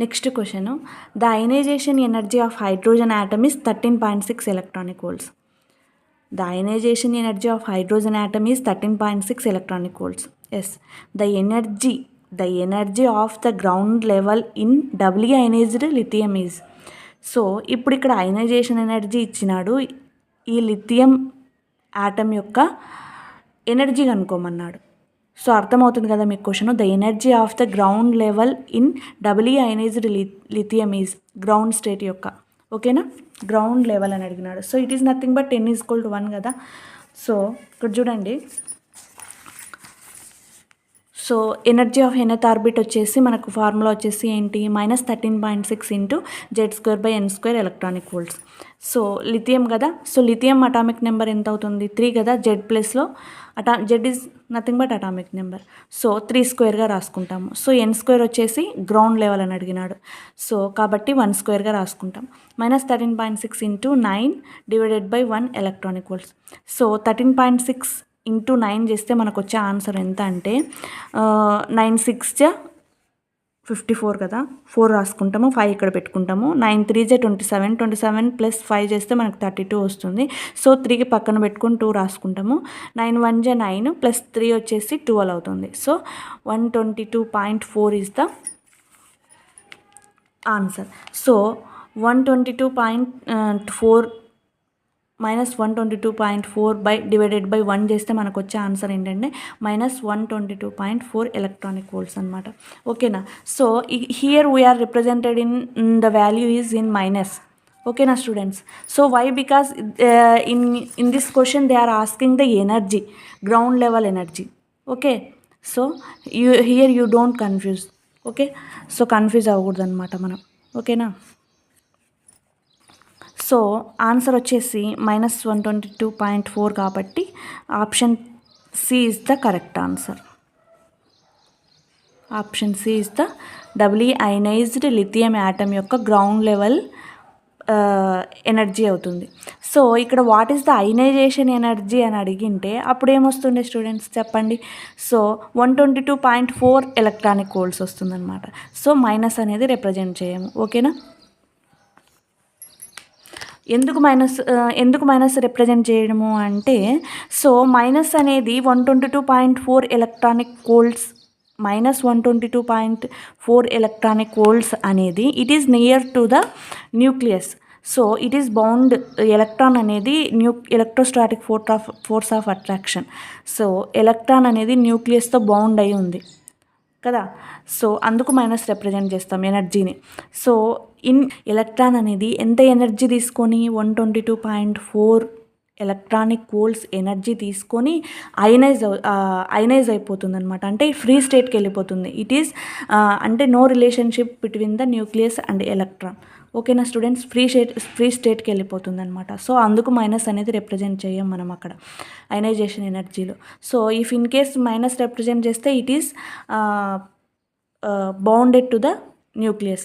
Next question, the ionisation energy of hydrogen atom is 13.6 electronic volts. The ionization energy of hydrogen atom is 13.6 electronic volts. Yes, the energy of the ground level in doubly ionized lithium is. So ఇప్పుడు ఇక్కడ ionisation energy ఇచ్చినాడు, ఈ lithium atom యొక్క energy కనుక్కోమన్నాడు. So అర్థమవుతుంది కదా మీకు question. The energy of the ground level in doubly ionized lithium is ground state యొక్క, ఓకేనా, గ్రౌండ్ లెవెల్ అని అడిగినాడు. So it is nothing but 10 = 1 కదా. సో ఇక్కడ చూడండి, so energy of nth orbit వచ్చేసి మనకు ఫార్ములా వచ్చేసి ఏంటి, -13.6 × Z²/n² electronic volts. So lithium కదా, సో లిథియం అటామిక్ నెంబర్ ఎంత అవుతుంది, 3 కదా. Z+లో Z is nothing but atomic number, so 3² రాసుకుంటాము. సో n² వచ్చేసి గ్రౌండ్ లెవెల్ అని అడిగినాడు, సో కాబట్టి 1² రాసుకుంటాం. -13.6 × 9 / 1 electronic volts. సో 13.6 × 9 చేస్తే మనకు వచ్చే ఆన్సర్ ఎంత అంటే 9 × 6 = 54 కదా, 4 రాసుకుంటాము, 5 ఇక్కడ పెట్టుకుంటాము. 9 × 3 = 27, 27 + 5 చేస్తే మనకు 32 వస్తుంది. సో 3కి పక్కన పెట్టుకొని 2 రాసుకుంటాము. 9 × 1 = 9 + 3 వచ్చేసి 12 అవుతుంది. So 122.4 is the answer. So 122.4 -122.4 / 1 చేస్తే మనకు వచ్చే ఆన్సర్ ఏంటంటే -122.4 electronic volts అనమాట, ఓకేనా. So here we are represented in the value is in minus, ఓకేనా students. So why, because in this question they are asking the energy, ground level energy, okay. So here you don't confuse, okay. So confuse అవ్వకూడదు అనమాట మనం, ఓకేనా. So answer వచ్చేసి -122.4 కాబట్టి option C is the correct answer. Option C is the doubly ionized lithium atom యొక్క ground level energy అవుతుంది. So ఇక్కడ what is the ionisation energy అని అడిగింటే అప్పుడు ఏమొస్తుండే స్టూడెంట్స్ చెప్పండి. సో 122.4 electronic volts వస్తుందన్నమాట. సో మైనస్ అనేది రిప్రజెంట్ చేయము, ఓకేనా. ఎందుకు మైనస్ రిప్రజెంట్ చేయడము అంటే, సో మైనస్ అనేది 122.4 electronic volts, -122.4 electronic volts అనేది it is near to the nucleus. So it is bound, electron అనేది electrostatic force of attraction. So electron అనేది న్యూక్లియస్తో బౌండ్ అయి ఉంది కదా, సో అందుకు మైనస్ రిప్రజెంట్ చేస్తాం ఎనర్జీని. సో ఎలక్ట్రాన్ అనేది ఎంత ఎనర్జీ తీసుకొని 122.4 electronic volts ఎనర్జీ తీసుకొని అయనైజ్ అయిపోతుంది అనమాట, అంటే ఫ్రీ స్టేట్కి వెళ్ళిపోతుంది. ఇట్ ఈస్ అంటే no relationship between the nucleus and electron, ఓకేనా స్టూడెంట్స్. ఫ్రీ స్టేట్కి వెళ్ళిపోతుంది అనమాట. సో అందుకు మైనస్ అనేది రిప్రజెంట్ చేయం మనం అక్కడ అయనైజేషన్ ఎనర్జీలో. So if in case minus represent చేస్తే it is bounded to the nucleus.